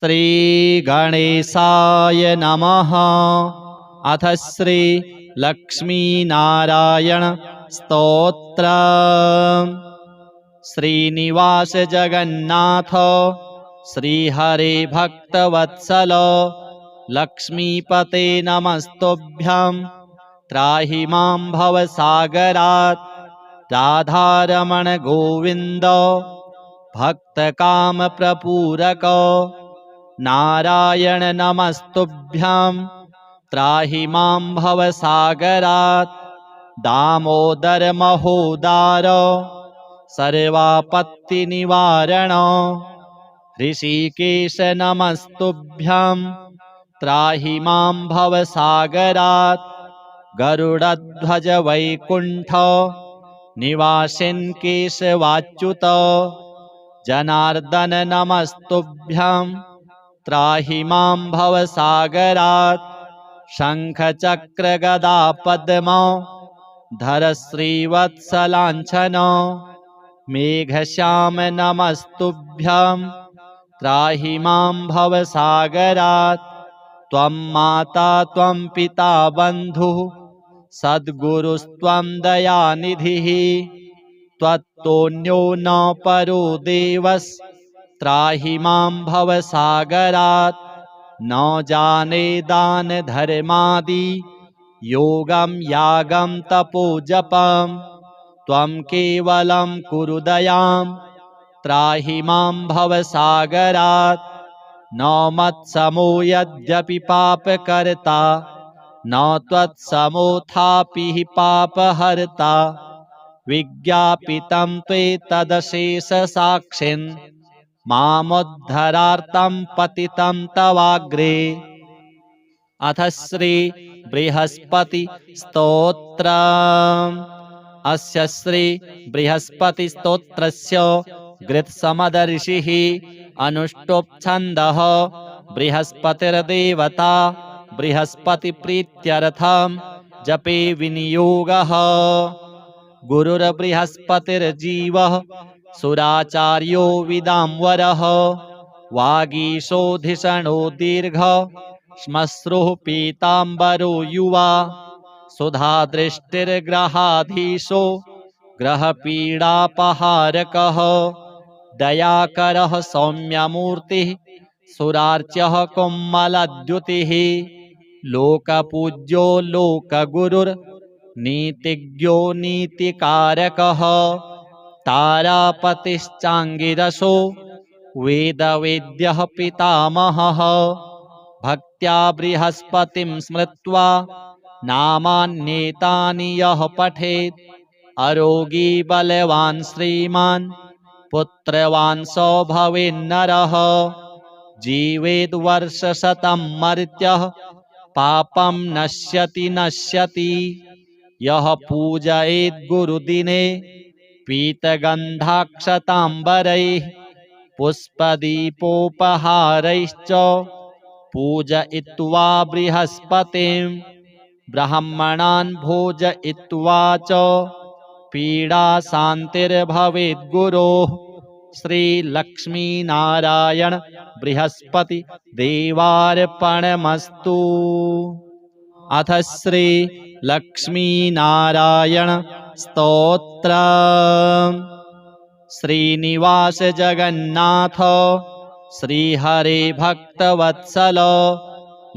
श्रीगणेशाय नमः। अथ श्री लक्ष्मीनारायण स्तोत्र। श्रीनिवास जगन्नाथ श्रीहरे भक्तवत्सल लक्ष्मीपते नमस्तुभ्यं त्राहि मां भवसागरात्। राधारमण गोविन्द भक्तकामप्रपूरक नारायण नमस्तुभ्यं त्राहि मां भवसागरात्। दामोदर महोदार सर्वापत्तिनिवारण ऋषिकेश नमस्तुभ्यं त्राहि मां भवसागरात्। गरुडध्वज वैकुण्ठ निवासिन् केशवाच्युत जनार्दन नमस्तुभ्यं त्राहि मां भवसागरात्। शङ्खचक्रगदा पद्म धर श्रीवत्सलाञ्छन मेघश्याम नमस्तुभ्यं त्राहि मां भवसागरात्। त्वं माता त्वं पिता बन्धुः सद्गुरुस्त्वं दयानिधिः त्वत्तोऽन्यो न परो देवस्त्राहि मां भवसागरात्। न जाने दान धर्मादि योगं यागं तपो जपं त्वं केवलं कुरु दयां त्राहि मां भवसागरात्। न मत्समो यद्यपि पापकर्ता न त्वत्समोऽथापि पापहर्ता विज्ञापितं त्वेतदशेषसाक्षिन् मामुद्धरार्तं पतितं तवाग्रे। अथ श्री बृहस्पति स्तोत्र। अस्य श्री बृहस्पति स्तोत्रस्य गृत्समद ऋषिः अनुष्टुप् छन्दः। बृहस्पतिर्देवता बृहस्पति प्रीत्यर्थं जपे विनियोगः। गुरुर्बृहस्पतिर्जीवः सुराचार्यो विदाम्बरः वागीशोधिषणो दीर्घ श्मश्रुः पीताम्बरो युवा सुधादृष्टिर्ग्रहाधीशो ग्रहपीडापहारकः दयाकरः सौम्यमूर्तिः सुरार्च्यः कोमलद्युतिः लोकपूज्यो लोकगुरुर्नीतिज्ञो नीतिकारकः तारापतिश्चाङ्गिरसो वेदवेद्यः पितामहः भक्त्या बृहस्पतिं स्मृत्वा नामान्येतानि यः पठेत् आरोगी बलवान् श्रीमान् पुत्रवान् स भवेन्नरः जीवेद्वर्षशतं मर्त्यः पापं नश्यति यः पूजयेत् गुरुदिने पीतगन्धाक्षताम्बरैः पुष्पदीपोपहारैश्च पूजयित्वा बृहस्पतिं ब्राह्मणान् भोजयित्वा च पीडाशान्तिर्भवेत् गुरोः। श्रीलक्ष्मीनारायण बृहस्पति देवार्पणमस्तु। अथ श्री लक्ष्मीनारायण स्तोत्र। श्रीनिवास जगन्नाथ श्रीहरे भक्तवत्सल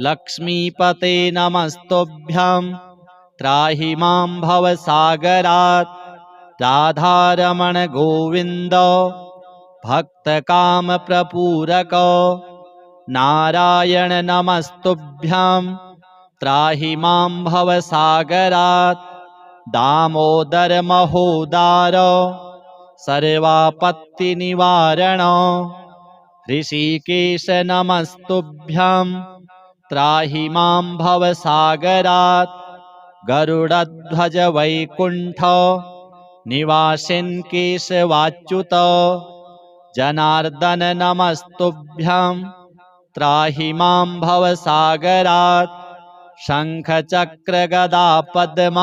लक्ष्मीपते नमस्तुभ्यं त्राहि मां भवसागरात्। राधारमण गोविन्द भक्तकामप्रपूरक नारायण नमस्तुभ्यं त्राहि मां भवसागरात्। दामोदर महोदार सर्वापत्तिनिवारण ऋषिकेश नमस्तुभ्यं त्राहि मां भवसागरात्। गरुडध्वज वैकुण्ठ निवासिन् केशवाच्युत जनार्दन नमस्तुभ्यं त्राहि मां भवसागरात्। शङ्खचक्रगदा पद्म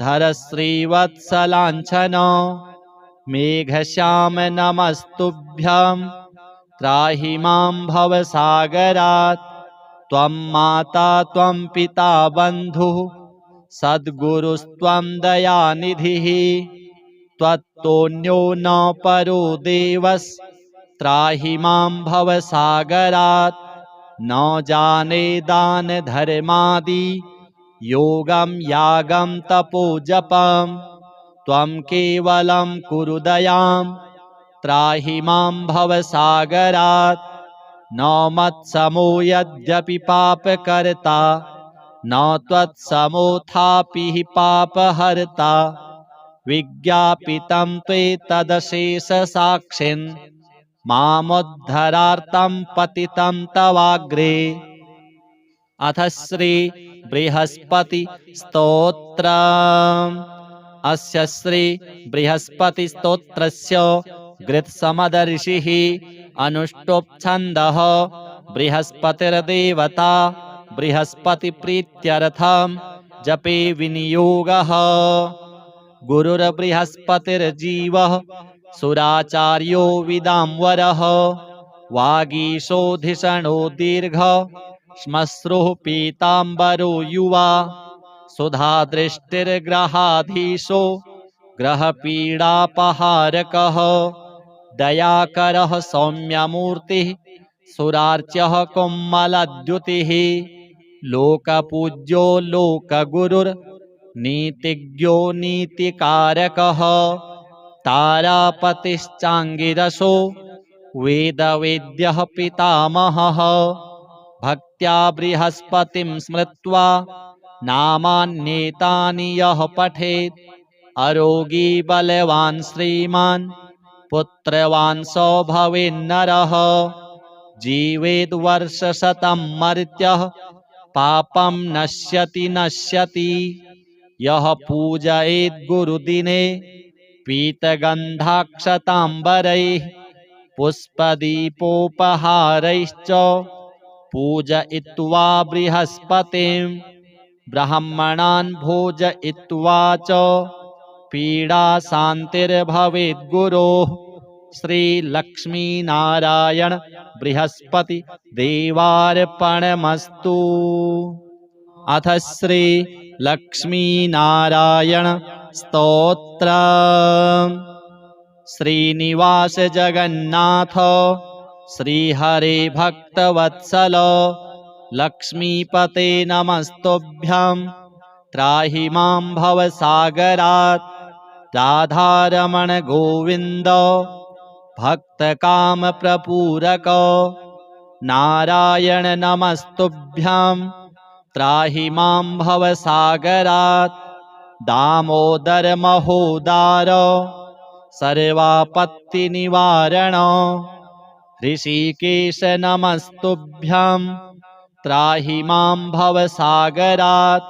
धर श्रीवत्सलाञ्छन मेघश्याम नमस्तुभ्यं त्राहि मां भवसागरात्। त्वं माता त्वं पिता बन्धुः सद्गुरुस्त्वं दयानिधिः। त्वत्तोऽन्यो न परो देवस्त्राहि मां भवसागरात्। न जाने दानधर्मादि योगं यागं तपो जपं। त्वं केवलं कुरु दयां त्राहि मां भवसागरात्। न मत्समो यद्यपि पापकर्ता न त्वत्समोऽथापि हि पापहर्ता। विज्ञापितं त्वेतदशेषसाक्षिन् मामुद्धरार्तं पतितं तवाग्रे। अथ श्री बृहस्पति स्तोत्रम्। अस्य श्री बृहस्पति स्तोत्रस्य गृत्समद ऋषिः अनुष्टुप् छन्दः। बृहस्पतिर्देवता बृहस्पति प्रीत्यर्थं जपे विनियोगः। गुरुर्बृहस्पतिर्जीवः सुराचार्यो विदाम्बरः। वागीशोधिषणो दीर्घः श्मश्रुः पीताम्बरो युवा। सुधादृष्टिर्ग्रहाधीशो ग्रहपीडापहारकः। दयाकरः सौम्यमूर्तिः सुरार्च्यः कोमलद्युतिः। लोकपूज्यो लोकगुरुर्नीतिज्ञो नीतिकारकः। तारापतिश्चाङ्गिरसो वेदवेद्यः पितामहः। भक्त्या बृहस्पतिं स्मृत्वा नामान्येतानि यः पठेत् अरोगी बलवान् श्रीमान् पुत्रवान् स भवेन्नरः। जीवेद्वर्षशतं मर्त्यः पापं नश्यति नश्यति। यः पूजयेत् गुरुदिने पीतगन्धाक्षताम्बरैः पुष्पदीपोपहारैश्च पूजयित्वा बृहस्पतिं। ब्राह्मणान् भोजयित्वा च पीडाशान्तिर्भवेत् गुरोः। श्रीलक्ष्मीनारायण बृहस्पति देवार्पणमस्तु। अथ श्री लक्ष्मीनारायण स्तोत्रम्। श्रीनिवास जगन्नाथ श्रीहरे भक्तवत्सल लक्ष्मीपते नमस्तुभ्यं त्राहि मां भवसागरात्। राधारमण गोविन्द भक्तकामप्रपूरक नारायण नमस्तुभ्यं त्राहि मां भवसागरात्। दामोदर महोदार सर्वापत्तिनिवारण ऋषिकेश नमस्तुभ्यं त्राहि मां भवसागरात्।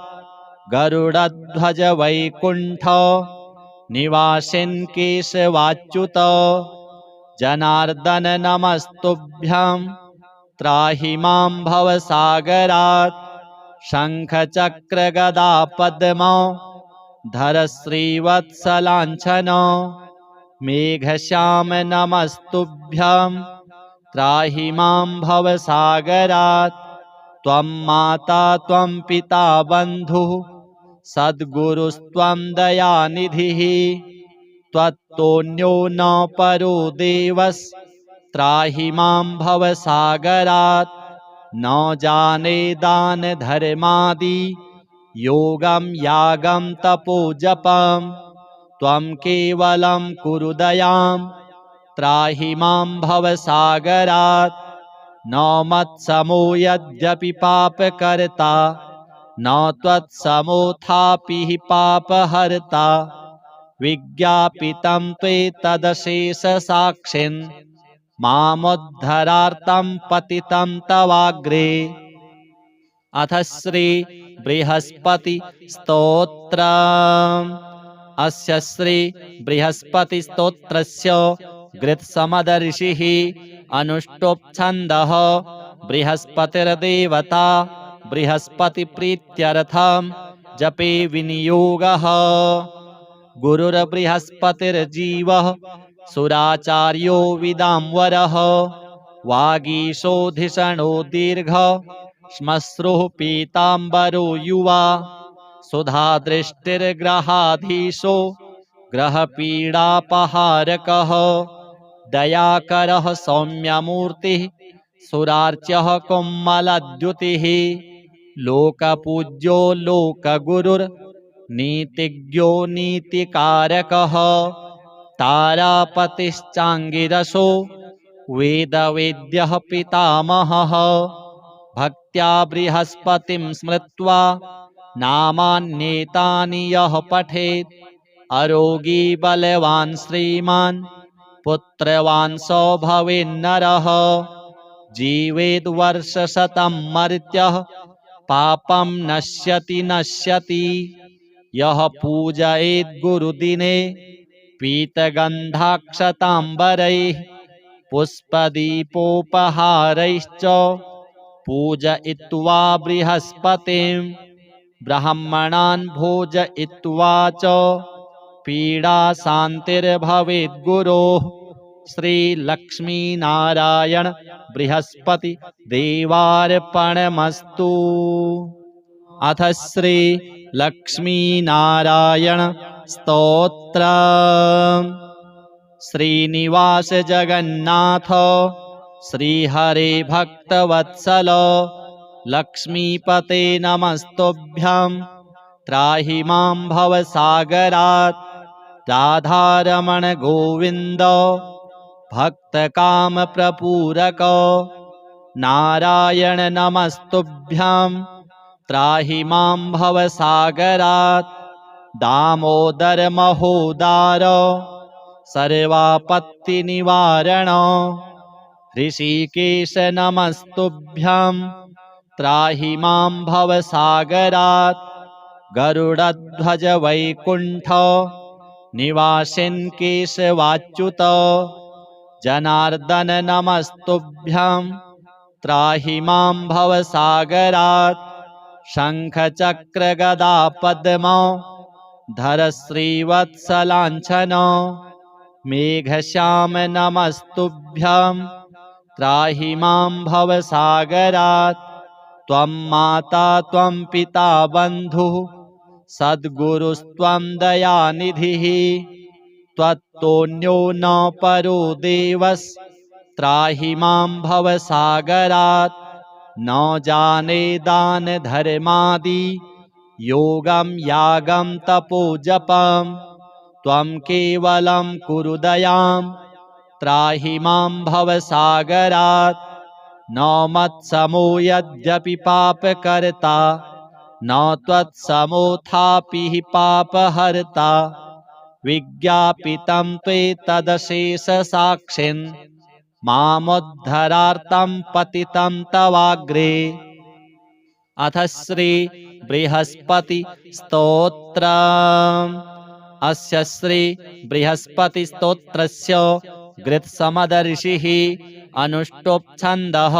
गरुडध्वज वैकुण्ठ निवासिन् केशवाच्युत जनार्दन नमस्तुभ्यं त्राहि मां भवसागरात्। शङ्खचक्रगदा पद्म धर श्रीवत्सलाञ्छन मेघश्याम नमस्तुभ्यं त्राहि मां भवसागरात्। त्वं माता त्वं पिता बन्धुः सद्गुरुस्त्वं दयानिधिः। त्वत्तोऽन्यो न परो देवस्त्राहि मां भवसागरात्। न जाने दानधर्मादि योगं यागं तपो जपं। त्वं केवलं कुरु दयां त्राहि मां भवसागरात्। न मत्समो यद्यपि पापकर्ता न त्वत्समोऽथापि हि पापहर्ता। विज्ञापितं त्वेतदशेषसाक्षिन् मामुद्धरार्तं पतितं तवाग्रे। अथ श्री बृहस्पति स्तोत्रम्। अस्य श्री बृहस्पति स्तोत्रस्य गृत्समद ऋषिः अनुष्टुप् छन्दः। बृहस्पतिर्देवता बृहस्पति प्रीत्यर्थं जपे विनियोगः। गुरुर्बृहस्पतिर्जीवः सुराचार्यो विदाम्बरः। वागीशोधिषणो दीर्घ श्मश्रुः पीताम्बरो युवा सुधादृष्टिर्ग्रहाधीशो ग्रहपीडापहारकः दयाकरः सौम्यमूर्तिः सुरार्च्यः कोमलद्युतिः लोकपूज्यो लोकगुरुर्नीतिज्ञो नीतिकारकः तारापतिश्चाङ्गिरसो वेदवेद्यः पितामहः भक्त्या बृहस्पतिं स्मृत्वा नामान्येतानि यः पठेत् अरोगी बलवान् श्रीमान् पुत्रवान् स भवेन्नरः जीवेद्वर्षशतं मर्त्यः पापं नश्यति यः पूजयेत् गुरुदिने पीतगन्धाक्षताम्बरैः पुष्पदीपोपहारैश्च पूजयित्वा बृहस्पतिं ब्राह्मणान् भोजयित्वा च पीडाशान्तिर्भवेद्गुरोः श्रीलक्ष्मीनारायण बृहस्पति देवार्पणमस्तु। अथ श्री लक्ष्मीनारायण स्तोत्र। श्रीनिवास जगन्नाथ श्रीहरे भक्तवत्सल लक्ष्मीपते नमस्तुभ्यं त्राहि मां भवसागरात् राधारमण गोविन्द भक्तकामप्रपूरक नारायण नमस्तुभ्यं त्राहि मां भवसागरात् दामोदर महोदार सर्वापत्तिनिवारण ऋषिकेश नमस्तुभ्यं त्राहि मां भवसागरात् गरुडध्वज वैकुण्ठ निवासिन् केशवाच्युत जनार्दन नमस्तुभ्यं त्राहि मां भवसागरात् शङ्खचक्रगदा पद्म धर श्रीवत्सलाञ्छन मेघश्याम नमस्तुभ्यं त्राहि मां भवसागरात् त्वं माता त्वं पिता बन्धुः सद्गुरुस्त्वं दयानिधिः त्वत्तोऽन्यो न परो देवस्त्राहि मां भवसागरात् न जाने दान धर्मादि योगं यागं तपोजपं त्वं केवलं कुरु दयां त्राहि मां भवसागरात् न मत्समो यद्यपि पापकर्ता न त्वत्समोऽथापि हि पापहर्ता विज्ञापितं त्वेतदशेषसाक्षिन् मामुद्धरार्तं पतितं तवाग्रे। अथ श्री बृहस्पति स्तोत्र। अस्य श्री बृहस्पति स्तोत्रस्य गृत्समद ऋषिः अनुष्टुप् छन्दः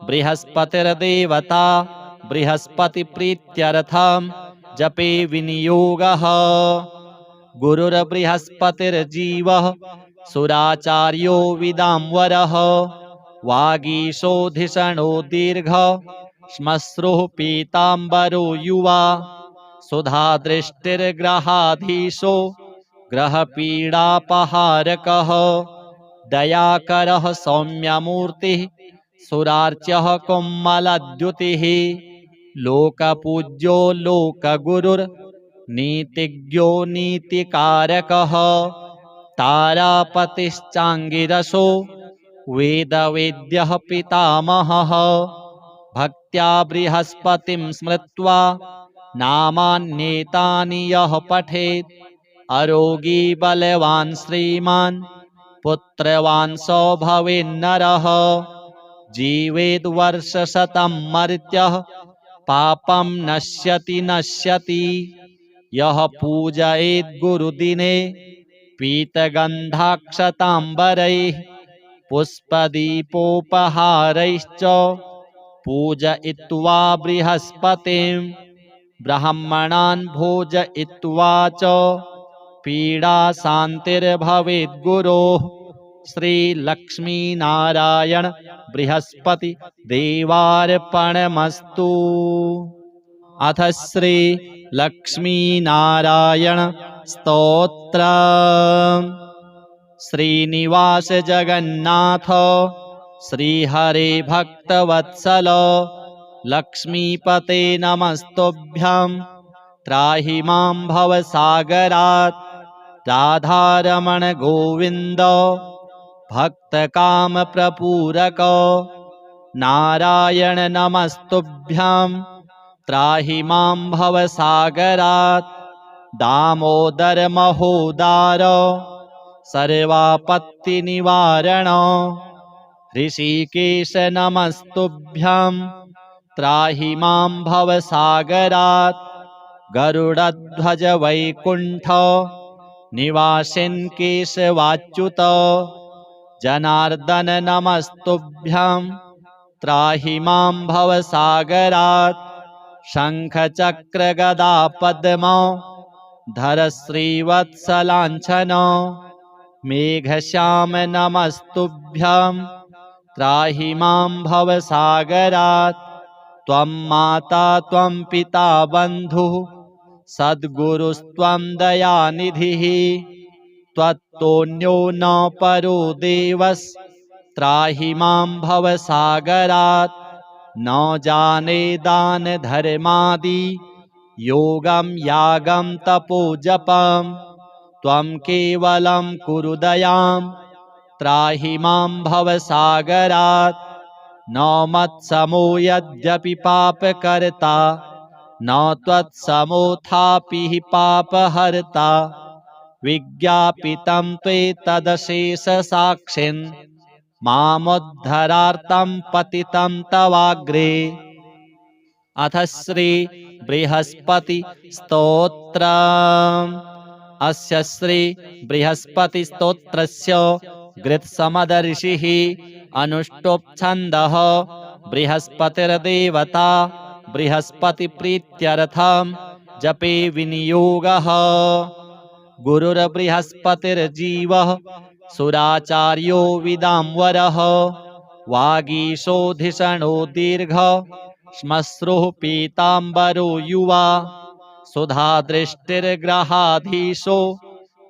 बृहस्पतिर्देवता बृहस्पति प्रीत्यर्थं जपे विनियोगः। गुरुर्बृहस्पतिर्जीवः सुराचार्यो विदाम्बरः वागीशोधिषणो दीर्घ श्मश्रुः पीताम्बरो युवा सुधादृष्टिर्ग्रहाधीशो ग्रहपीडापहारकः दयाकरः सौम्यमूर्तिः सुरार्च्यः कोमलद्युतिः लोकपूज्यो लोकगुरुर्नीतिज्ञो नीतिकारकः तारापतिश्चाङ्गिरसो वेदवेद्यः पितामहः भक्त्या बृहस्पतिं स्मृत्वा नामान्येतानि यः पठेत् अरोगी बलवान् श्रीमान् पुत्रवान् स भवेन्नरः जीवेद्वर्षशतं मर्त्यः पापं नश्यति यः पूजयेत् गुरुदिने पीतगन्धाक्षताम्बरैः पुष्पदीपोपहारैश्च पूजयित्वा बृहस्पतिं ब्राह्मणान् भोजयित्वा च पीडाशान्तिर्भवेद्गुरोः श्रीलक्ष्मीनारायण बृहस्पति देवार्पणमस्तु। अथ श्री लक्ष्मीनारायण स्तोत्र। श्रीनिवास जगन्नाथ श्रीहरे भक्तवत्सल लक्ष्मीपते नमस्तुभ्यं त्राहि मां भवसागरात्। राधारमण गोविन्द भक्तकामप्रपूरक नारायण नमस्तुभ्यं त्राहि मां भवसागरात्। दामोदर महोदार सर्वापत्तिनिवारण ऋषिकेश नमस्तुभ्यं त्राहि मां भवसागरात्। गरुडध्वज वैकुण्ठ निवासिन् केशवाच्युत जनार्दन नमस्तुभ्यं त्राहि मां भवसागरात्। शङ्खचक्र गदा पद्म धर श्रीवत्सलाञ्छन मेघश्याम नमस्तुभ्यं त्राहि मां भवसागरात्। त्वं माता त्वं पिता बन्धुः सद्गुरुस्त्वं दयानिधिः त्वत्तोऽन्यो न परो देवस्त्राहि मां भवसागरात्। न जाने दान धर्मादि योगं यागं तपो जपं त्वं केवलं कुरु दयां त्राहि मां भवसागरात्। न मत्समो यद्यपि पापकर्ता न त्वत्समोऽथापि हि पापहर्ता। विज्ञापितं त्वेतदशेषसाक्षिन् मामुद्धरार्तं पतितं तवाग्रे। अथ श्री बृहस्पति स्तोत्र। अस्य श्री बृहस्पति स्तोत्रस्य गृत्समद ऋषिः अनुष्टुप् छन्दः। बृहस्पतिर्देवता बृहस्पति प्रीत्यर्थं जपे विनियोगः। गुरुर्बृहस्पतिर्जीवः सुराचार्यो विदाम्बरः। वागीशोधिषणो दीर्घ श्मश्रुः पीताम्बरो युवा। सुधादृष्टिर्ग्रहाधीशो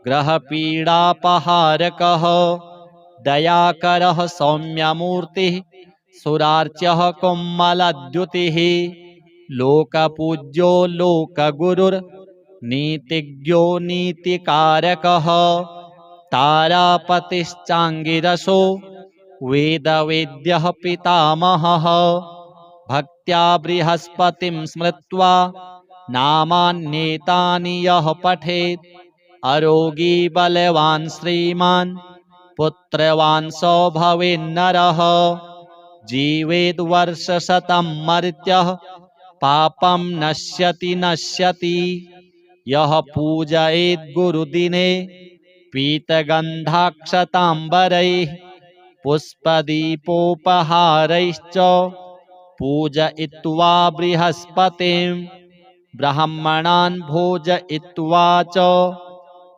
ग्रहपीडापहारकः। दयाकरः सौम्यमूर्तिः सुरार्च्यः कोमलद्युतिः। लोकपूज्यो लोकगुरुर्नीतिज्ञो नीतिकारकः। तारापतिश्चाङ्गिरसो वेदवेद्यः पितामहः। भक्त्या बृहस्पतिं स्मृत्वा नामान्येतानि यः पठेत् अरोगी बलवान् श्रीमान् पुत्रवान् स भवेन्नरः। जीवेद्वर्षशतं मर्त्यः पापं नश्यति नश्यति। यः पूजयेत् गुरुदिने पीतगन्धाक्षताम्बरैः पुष्पदीपोपहारैश्च पूजयित्वा बृहस्पतिं ब्राह्मणान् भोजयित्वा च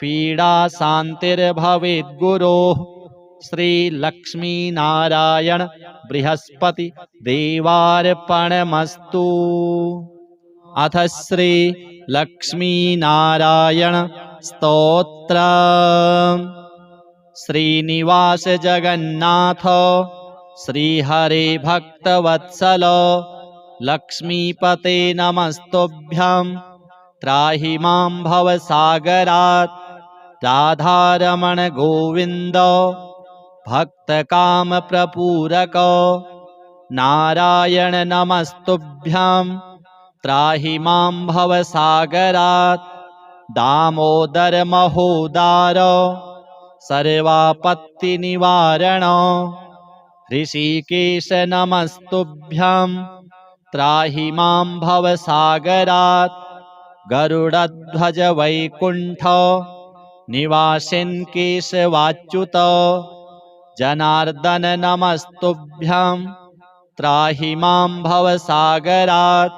पीडाशान्तिर्भवेत् गुरोः। श्रीलक्ष्मीनारायण बृहस्पति देवार्पणमस्तु। अथ श्री लक्ष्मीनारायण स्तोत्र। श्रीनिवास जगन्नाथ श्रीहरे भक्तवत्सल लक्ष्मीपते नमस्तुभ्यं त्राहि मां भवसागरात्। राधारमण गोविन्द भक्तकामप्रपूरक नारायण नमस्तुभ्यं त्राहि मां भवसागरात्। दामोदर महोदार सर्वापत्तिनिवारण ऋषिकेश नमस्तुभ्यं त्राहि मां भवसागरात्। गरुडध्वज वैकुण्ठ निवासिन् केशवाच्युत जनार्दन नमस्तुभ्यं त्राहि मां भवसागरात्।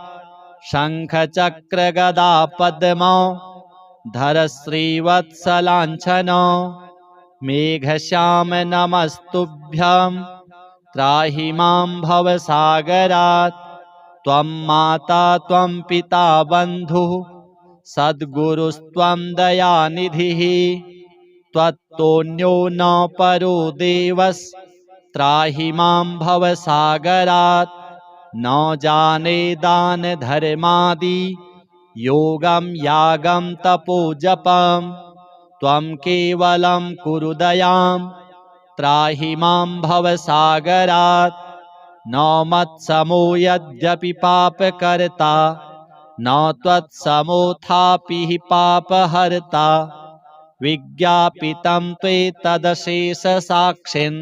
शङ्खचक्र गदा पद्म धर श्रीवत्सलाञ्छन मेघश्याम नमस्तुभ्यं त्राहि मां भवसागरात् त्वं माता त्वं पिता बन्धुः सद्गुरुस्त्वं दयानिधिः त्वत्तोऽन्यो न परो देवस्त्राहि मां भवसागरात् न जाने दानधर्मादि योगं यागं तपोजपं त्वं केवलं कुरु दयां त्राहि मां भवसागरात् न मत्समो यद्यपि पापकर्ता न त्वत्समोऽथापि हि पापहर्ता विज्ञापितं त्वेतदशेषसाक्षिन्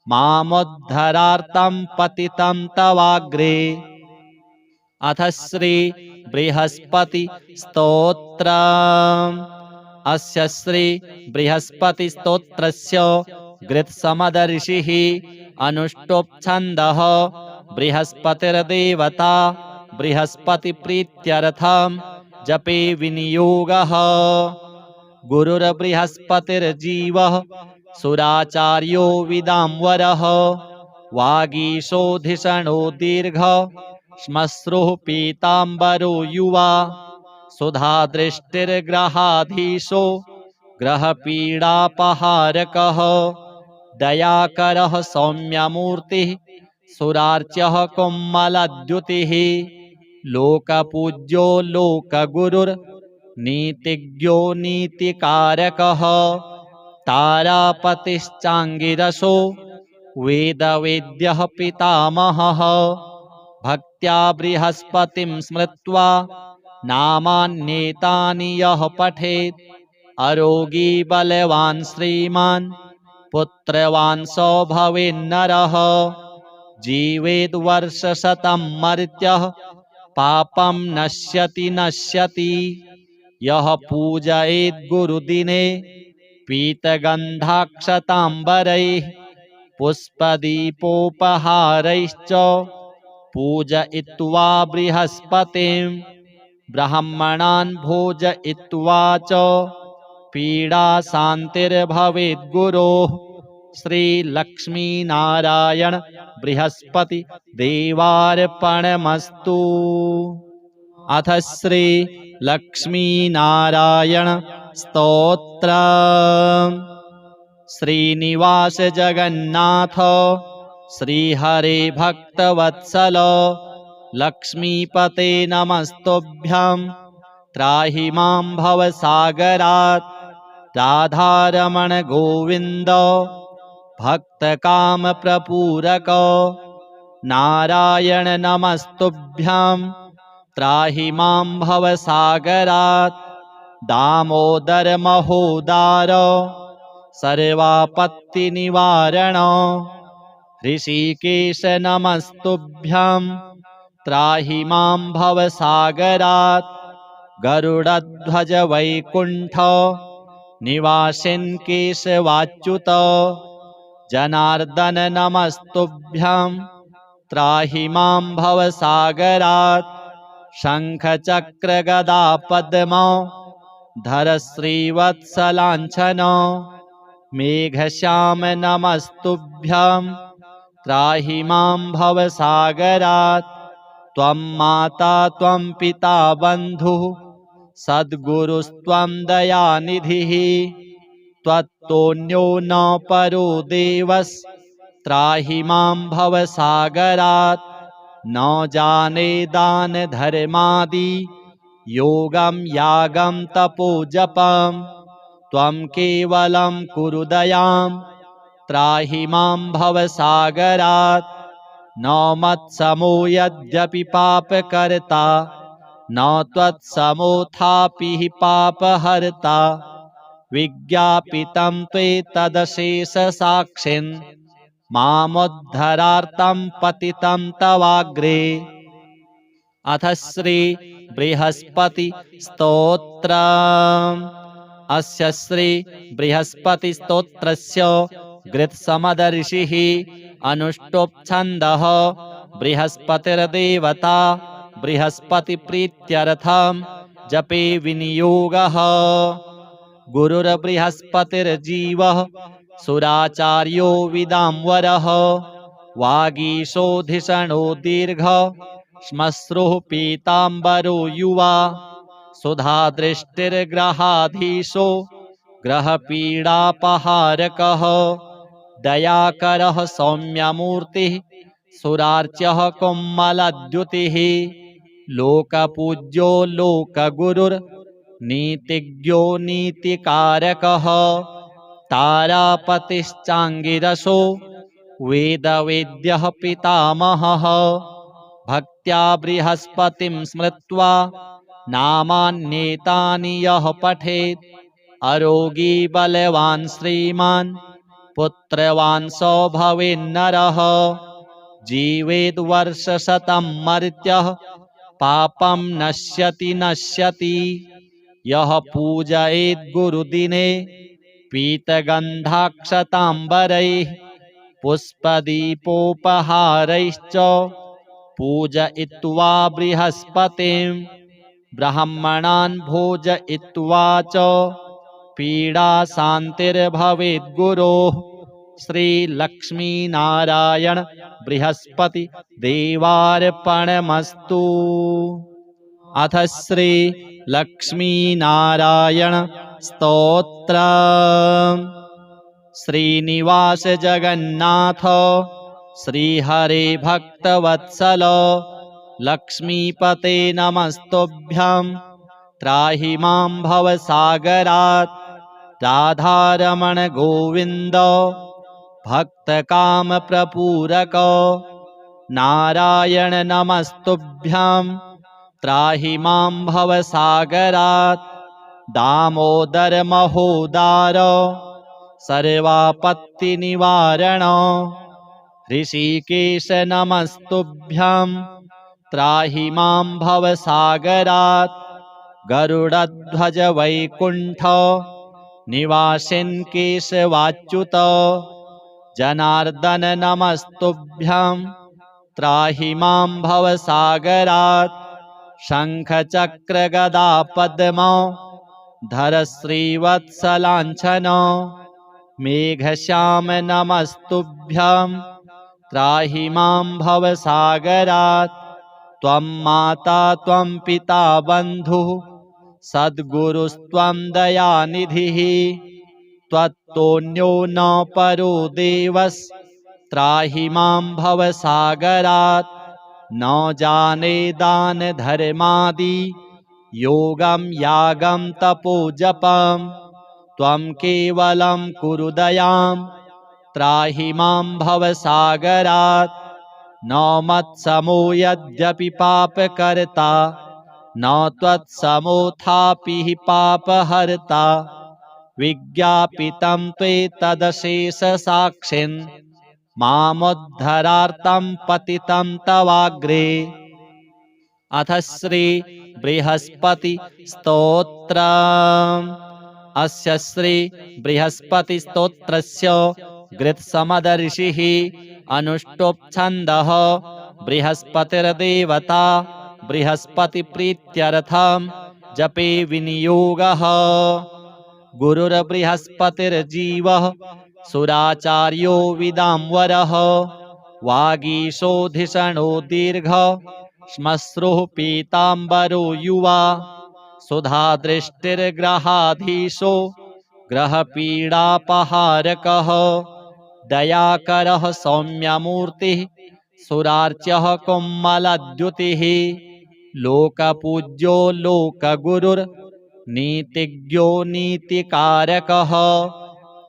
मामुद्धरार्तं पतितं तवाग्रे। अथ श्री बृहस्पति स्तोत्रम्। अस्य श्री बृहस्पति स्तोत्रस्य गृत्समदर्षिः अनुष्टुप् छन्दः। बृहस्पतिर्देवता बृहस्पतिप्रीत्यर्थं जपे विनियोगः। गुरुर्बृहस्पतिर्जीवः सुराचार्यो विदाम्बरः वागीशोधिषणो दीर्घः श्मश्रुः पीताम्बरो युवा सुधादृष्टिर्ग्रहाधीशो ग्रहपीडापहारकः दयाकरः सौम्यमूर्तिः सुरार्च्यः कोमलद्युतिः लोकपूज्यो लोकगुरुर्नीतिज्ञो नीतिकारकः तारापतिश्चाङ्गिरसो वेदवेद्यः पितामहः भक्त्या बृहस्पतिं स्मृत्वा नामान्येतानि यः पठेत् अरोगी बलवान् श्रीमान् पुत्रवान् स भवेन्नरः जीवेद्वर्षशतं मर्त्यः पापं नश्यति यः पूजयेत् गुरुदिने पीतगन्धाक्षताम्बरैः पुष्पदीपोपहारैश्च पूजयित्वा बृहस्पतिं ब्राह्मणान् भोजयित्वा च पीडाशान्तिर्भवेद्गुरोः श्रीलक्ष्मीनारायण बृहस्पति देवार्पणमस्तु। अथ श्री लक्ष्मीनारायण स्तोत्रम्। श्रीनिवास जगन्नाथ श्रीहरे भक्तवत्सल लक्ष्मीपते नमस्तुभ्यं त्राहि मां भवसागरात् राधारमण गोविन्द भक्तकामप्रपूरक नारायण नमस्तुभ्यं त्राहि मां भवसागरात् दामोदर महोदार सर्वापत्तिनिवारण ऋषिकेश नमस्तुभ्यं त्राहि मां भवसागरात् गरुडध्वज वैकुण्ठ निवासिन् केशवाच्युत जनार्दन नमस्तुभ्यं त्राहि मां भवसागरात् शङ्खचक्रगदा पद्म धर श्रीवत्सलाञ्छन मेघश्याम नमस्तुभ्यं त्राहि मां भवसागरात् त्वं माता त्वं पिता बन्धुः सद्गुरुस्त्वं दयानिधिः त्वत्तोऽन्यो न परो देवस्त्राहि मां भवसागरात् न जाने दानधर्मादि योगं यागं तपोजपं त्वं केवलं कुरु दयां त्राहि मां भवसागरात् न मत्समो यद्यपि पापकर्ता न त्वत्समोऽथापि हि पापहर्ता विज्ञापितं त्वेतदशेषसाक्षिन् मामुद्धरार्तं पतितं तवाग्रे। अथ श्री बृहस्पति स्तोत्रम्। अस्य श्री बृहस्पति स्तोत्रस्य गृत्समदर्षिः अनुष्टुप् छन्दः। बृहस्पतिर्देवता बृहस्पतिप्रीत्यर्थं जपे विनियोगः। गुरुर्बृहस्पतिर्जीवः सुराचार्यो विदाम्बरः वागीशोधिषणो दीर्घः श्मश्रुः पीताम्बरो युवा सुधादृष्टिर्ग्रहाधीशो ग्रहपीडापहारकः दयाकरः सौम्यमूर्तिः सुरार्च्यः कोमलद्युतिः लोकपूज्यो लोकगुरुर्नीतिज्ञो नीतिकारकः तारापतिश्चाङ्गिरसो वेदवेद्यः पितामहः भक्त्या बृहस्पतिं स्मृत्वा नामान्येतानि यः पठेत् अरोगी बलवान् श्रीमान् पुत्रवान् स भवेन्नरः जीवेद्वर्षशतं मर्त्यः पापं नश्यति नश्यति यः पूजयेत् गुरुदिने पीतगन्धाक्षताम्बरैः पुष्पदीपोपहारैश्च पूजयित्वा बृहस्पतिं ब्राह्मणान् भोजयित्वा च पीडाशान्तिर्भवेत् गुरोः श्रीलक्ष्मीनारायण बृहस्पति देवार्पणमस्तु। अथ श्री लक्ष्मीनारायण स्तोत्र। श्रीनिवास जगन्नाथ श्रीहरे भक्तवत्सल लक्ष्मीपते नमस्तुभ्यं त्राहि मां भवसागरात् राधारमण गोविन्द भक्तकामप्रपूरक नारायण नमस्तुभ्यं त्राहि मां भवसागरात् दामोदर महोदार सर्वापत्तिनिवारण ऋषिकेश नमस्तुभ्यं त्राहि मां भवसागरात् गरुडध्वज वैकुण्ठ निवासिन् केशवाच्युत जनार्दन नमस्तुभ्यं त्राहि मां भवसागरात् शङ्खचक्रगदा पद्म धर श्रीवत्सलाञ्छन मेघश्याम नमस्तुभ्यं त्राहि मां भवसागरात् त्वं माता त्वं पिता बन्धुः सद्गुरुस्त्वं दयानिधिः त्वत्तोऽन्यो न परो देवस्त्राहि मां भवसागरात् न जाने दानधर्मादि योगं यागं तपोजपं त्वं केवलं कुरु दयां त्राहि मां भवसागरात् न मत्समो यद्यपि पापकर्ता न त्वत्समोऽथापि पापहर्ता विज्ञापितं त्वेतदशेषसाक्षिन् मामुद्धरार्तं पतितं तवाग्रे। अथ श्री बृहस्पति स्तोत्र। अस्य श्री बृहस्पति स्तोत्रस्य गृत्समद ऋषिः अनुष्टुप् छन्दः बृहस्पतिर्देवता बृहस्पति प्रीत्यर्थं जपे विनियोगः। गुरुर्बृहस्पतिर्जीवः सुराचार्यो विदाम्बरः वागीशोधिषणो दीर्घः श्मश्रुः पीताम्बरो युवा सुधादृष्टिर्ग्रहाधीशो ग्रहपीडापहारकः दयाकरः सौम्यमूर्तिः सुरार्च्यः कोमलद्युतिः लोकपूज्यो लोकगुरुर्नीतिज्ञो नीतिकारकः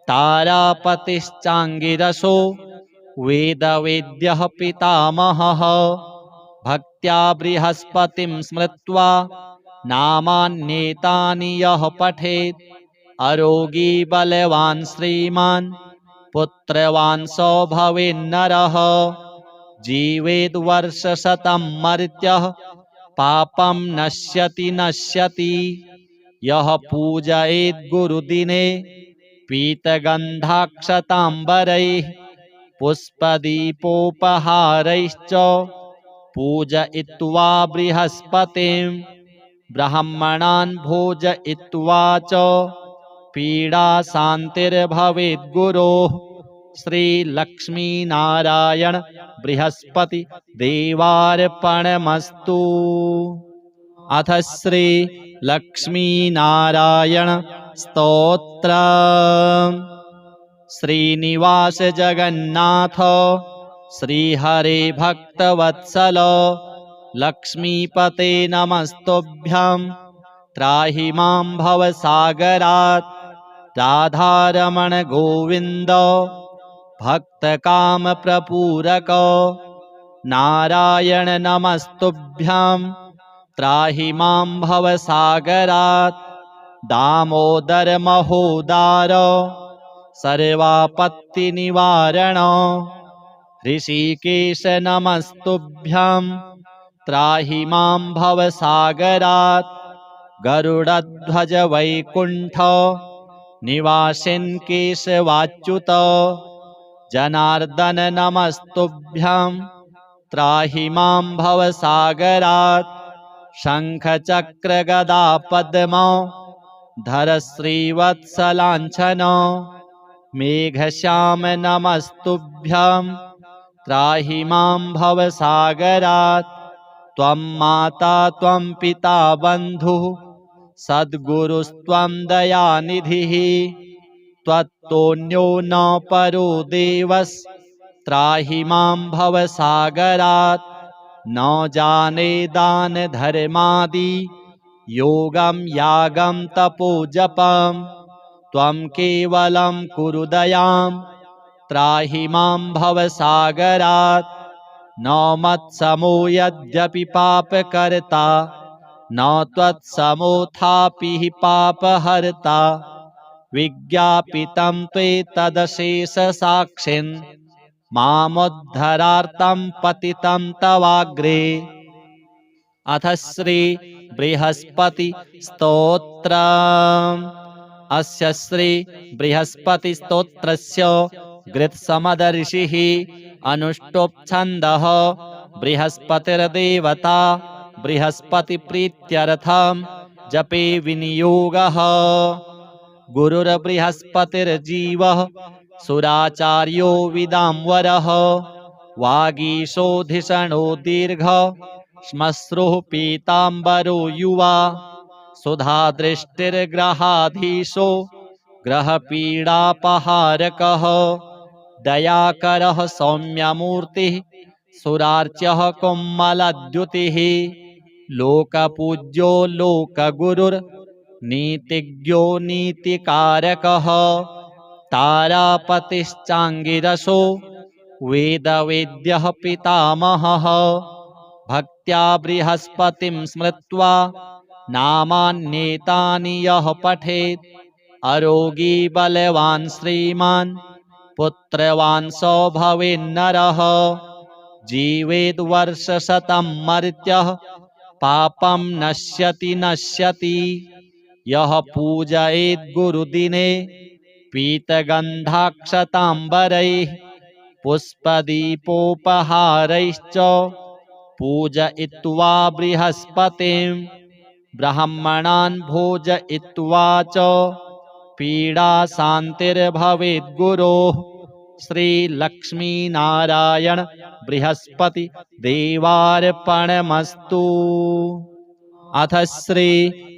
तारापतिश्चाङ्गिरसो वेदवेद्यः पितामहः भक्त्या बृहस्पतिं स्मृत्वा नामान्येतानि यः पठेत् अरोगी बलवान् श्रीमान् पुत्रवान् स भवेन्नरः जीवेद्वर्षशतं मर्त्यः पापं नश्यति नश्यति यः पूजयेत् गुरुदिने पीतगन्धाक्षताम्बरैः पुष्पदीपोपहारैश्च पूजयित्वा बृहस्पतिं ब्राह्मणान् भोजयित्वा च पीडाशान्तिर्भवेद्गुरोः श्रीलक्ष्मीनारायण बृहस्पति देवार्पणमस्तु। अथ श्री लक्ष्मीनारायण स्तोत्र। श्रीनिवास जगन्नाथ श्रीहरे भक्तवत्सल लक्ष्मीपते नमस्तुभ्यं त्राहि मां भवसागरात्। राधारमण गोविन्द भक्तकामप्रपूरक नारायण नमस्तुभ्यं त्राहि मां भवसागरात्। दामोदर महोदार सर्वापत्तिनिवारण ऋषिकेश नमस्तुभ्यं त्राहि मां भवसागरात्। गरुडध्वज वैकुण्ठ निवासिन् केशवाच्युत जनार्दन नमस्तुभ्यं त्राहि मां भवसागरात्। शङ्खचक्र गदा पद्म धर श्रीवत्सलाञ्छन मेघश्याम नमस्तुभ्यं त्राहि मां भवसागरात्। त्वं माता त्वं पिता बन्धुः सद्गुरुस्त्वं दयानिधिः त्वत्तोऽन्यो न परो देवस्त्राहि मां भवसागरात्। न जाने दान धर्मादि योगं यागं तपो जपं त्वं केवलं कुरु दयां त्राहि मां भवसागरात्। न मत्समो यद्यपि पापकर्ता न त्वत्समोऽथापि हि पापहर्ता। विज्ञापितं त्वेतदशेषसाक्षिन् मामुद्धरार्तं पतितं तवाग्रे। अथ श्री बृहस्पति स्तोत्र। अस्य श्री बृहस्पति स्तोत्रस्य गृत्समदर्षिः अनुष्टुप् छन्दः। बृहस्पतिर्देवता बृहस्पतिप्रीत्यर्थं जपे विनियोगः। गुरुर्बृहस्पतिर्जीवः सुराचार्यो विदाम्बरः। वागीशोधिषणो दीर्घ श्मश्रुः पीताम्बरो युवा। सुधादृष्टिर्ग्रहाधीशो ग्रहपीडापहारकः। दयाकरः सौम्यमूर्तिः सुरार्च्यः कोमलद्युतिः। लोकपूज्यो लोकगुरुर्नीतिज्ञो नीतिकारकः। तारापतिश्चाङ्गिरसो वेदवेद्यः पितामहः। भक्त्या बृहस्पतिं स्मृत्वा नामान्येतानि यः पठेत् अरोगी बलवान् श्रीमान् पुत्रवान् स भवेन्नरः। जीवेद्वर्षशतं मर्त्यः पापं नश्यति नश्यति। यः पूजयेत् गुरुदिने पीतगन्धाक्षताम्बरैः पुष्पदीपोपहारैश्च पूजयित्वा बृहस्पतिं। ब्राह्मणान् भोजयित्वा च पीडाशान्तिर्भवेद्गुरोः श्रीलक्ष्मीनारायण बृहस्पति देवार्पणमस्तु। अथ श्री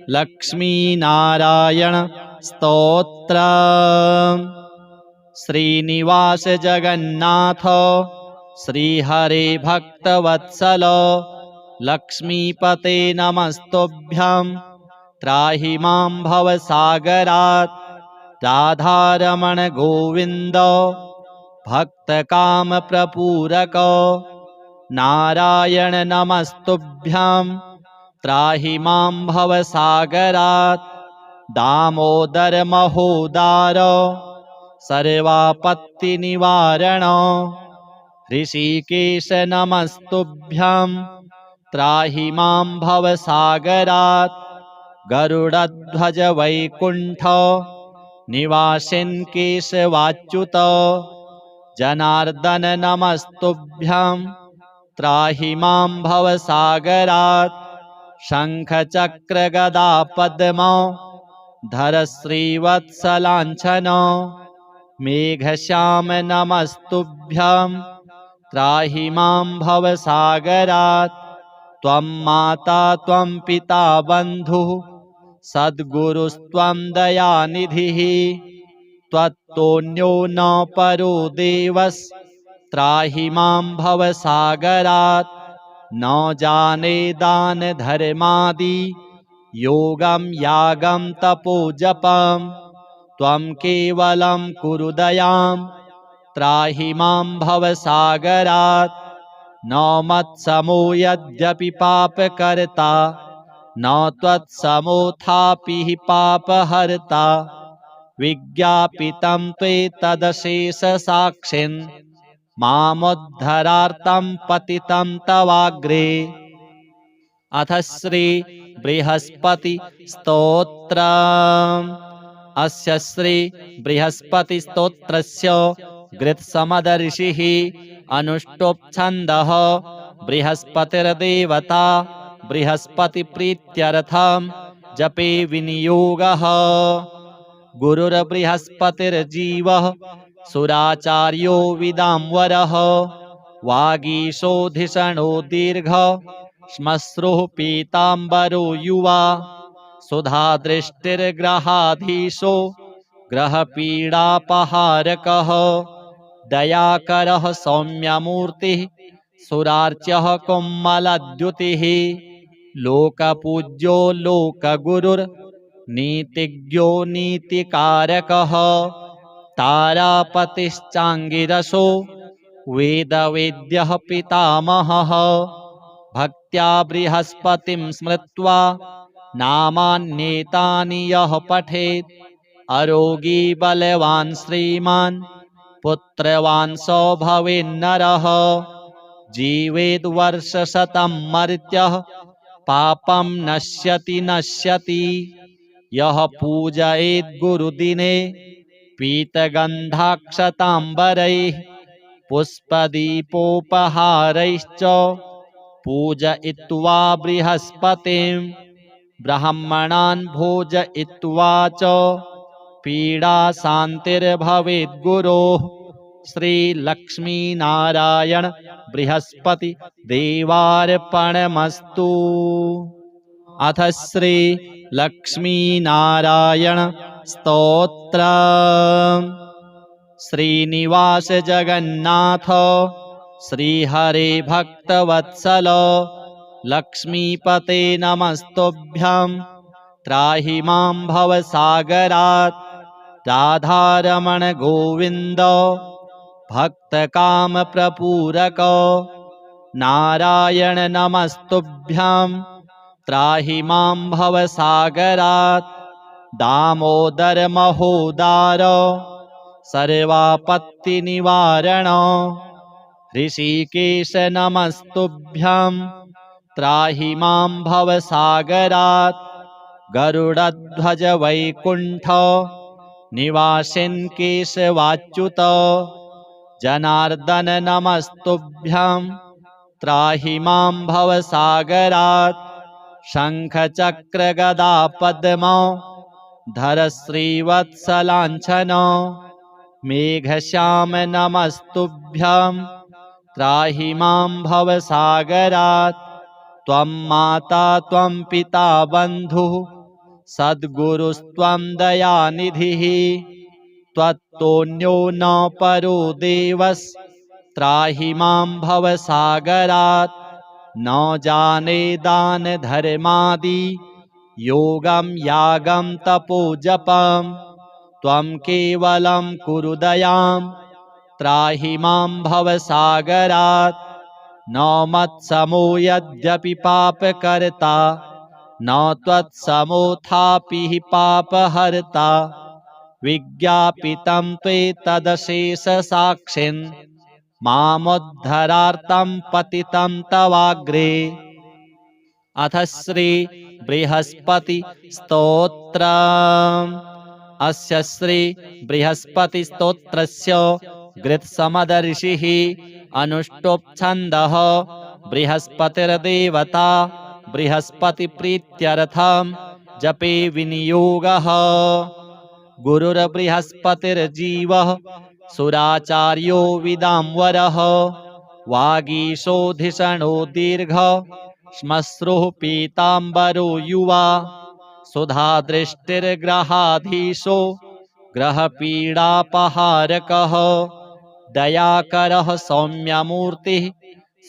लक्ष्मीनारायण स्तोत्र। श्रीनिवास जगन्नाथ श्रीहरे भक्तवत्सल लक्ष्मीपते नमस्तुभ्यं त्राहि मां भवसागरात्। राधारमण गोविन्द भक्तकामप्रपूरक नारायण नमस्तुभ्यं त्राहि मां भवसागरात्। दामोदर महोदार सर्वापत्तिनिवारण ऋषिकेश नमस्तुभ्यं त्राहि मां भवसागरात्। गरुडध्वज वैकुण्ठ निवासिन् केशवाच्युत जनार्दन नमस्तुभ्यं त्राहि मां भवसागरात्। शङ्खचक्र गदा पद्म धरश्रीवत्सलाञ्छन मेघश्याम नमस्तुभ्यं त्राहि मां भवसागरात् त्वं माता त्वं पिता बन्धुः सद्गुरुस्त्वं दयानिधिः त्वत्तोऽन्यो न परो देवस्त्राहि मां भवसागरात् न जाने दानधर्मादि योगं यागं तपो जपं त्वं केवलं कुरु दयां त्राहि मां भवसागरात् न मत्समो यद्यपि पापकर्ता न त्वत्समोऽथापि हि पापहर्ता विज्ञापितं त्वेतदशेषसाक्षिन् मामुद्धरार्तं पतितं तवाग्रे। अथ श्री बृहस्पति स्तोत्रम्। अस्य श्री बृहस्पति स्तोत्रस्य गृत्समदर्षिः अनुष्टुप् छन्दः बृहस्पतिर्देवता बृहस्पतिप्रीत्यर्थं जपे विनियोगः। गुरुर्बृहस्पतिर्जीवः सुराचार्यो विदाम्बरः वागीशोधिषणो दीर्घ श्मश्रुः पीताम्बरो युवा सुधादृष्टिर्ग्रहाधीशो ग्रहपीडापहारकः दयाकरः सौम्यमूर्तिः सुरार्च्यः कोमलद्युतिः लोकपूज्यो लोकगुरुर्नीतिज्ञो नीतिकारकः तारापतिश्चाङ्गिरसो वेदवेद्यः पितामहः भक्त्या बृहस्पतिं स्मृत्वा नामान्येतानि यः पठेत् अरोगी बलवान् श्रीमान् पुत्रवान् स भवेन्नरः जीवेद् वर्षशतं मर्त्यः पापं नश्यति यः पूजयेत् गुरुदिने पीतगन्धाक्षताम्बरैः पुष्पदीपोपहारैश्च पूजयित्वा बृहस्पतिं ब्राह्मणान् भोजयित्वा च पीडाशान्तिर्भवेत् गुरोः। श्रीलक्ष्मीनारायण बृहस्पति देवार्पणमस्तु। अथ श्री लक्ष्मीनारायण स्तोत्रम्। श्रीनिवास जगन्नाथ श्रीहरे भक्तवत्सल लक्ष्मीपते नमस्तुभ्यं त्राहि मां भवसागरात् राधारमण गोविन्द भक्तकामप्रपूरक नारायण नमस्तुभ्यं त्राहि मां भवसागरात् दामोदर महोदार सर्वापत्तिनिवारण ऋषिकेश नमस्तुभ्यं त्राहि मां भवसागरात् गरुडध्वज वैकुण्ठ निवासिन् केशवाच्युत जनार्दन नमस्तुभ्यं त्राहि मां भवसागरात् शङ्खचक्रगदा पद्म धर श्रीवत्सलाञ्छन मेघश्याम नमस्तुभ्यं त्राहि मां भवसागरात् त्वं माता त्वं पिता बन्धुः सद्गुरुस्त्वं दयानिधिः त्वत्तोऽन्यो न परो देवस्त्राहि मां भवसागरात् न जाने दानधर्मादि योगं यागं तपो जपं त्वं केवलं कुरु दयां त्राहि मां भवसागरात् न मत्समो यद्यपि पापकर्ता न त्वत्समोऽथापि हि पापहर्ता विज्ञापितं त्वेतदशेषसाक्षिन् मामुद्धरार्तं पतितं तवाग्रे। अथ श्री बृहस्पति स्तोत्रम्। अस्य श्री बृहस्पति स्तोत्रस्य गृत्समदर्षिः अनुष्टुप् छन्दः बृहस्पतिर्देवता बृहस्पतिप्रीत्यर्थं जपे विनियोगः। गुरुर्बृहस्पतिर्जीवः सुराचार्यो विदाम्बरः। वागीशोधिषणो दीर्घः श्मश्रुः पीताम्बरो युवा। सुधादृष्टिर्ग्रहाधीशो ग्रहपीडापहारकः। दयाकरः सौम्यमूर्तिः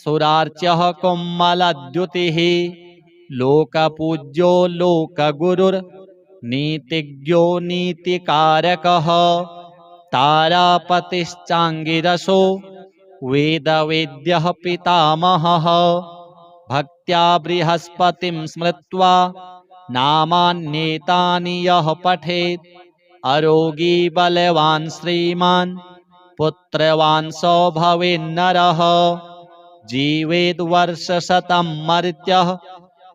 सुरार्च्यः कोमलद्युतिः। लोकपूज्यो लोकगुरुर्नीतिज्ञो नीतिकारकः। तारापतिश्चाङ्गिरसो वेदवेद्यः पितामहः। भक्त्या बृहस्पतिं स्मृत्वा नामान्येतानि यः पठेत्। अरोगी बलवान् श्रीमान् पुत्रवान् स भवेन्नरः। जीवेद् वर्षशतं मर्त्यः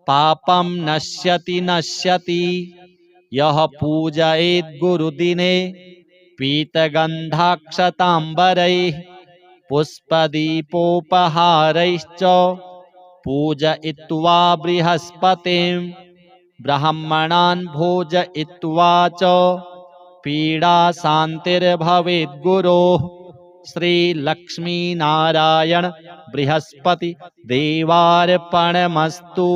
पापं नश्यति नश्यति। यः पूजयेत् गुरुदिने पीतगन्धाक्षताम्बरैः पुष्पदीपोपहारैश्च पूजयित्वा बृहस्पतिं। ब्राह्मणान् भोजयित्वा च पीडाशान्तिर्भवेत् गुरोः। श्रीलक्ष्मीनारायण बृहस्पति देवार्पणमस्तु।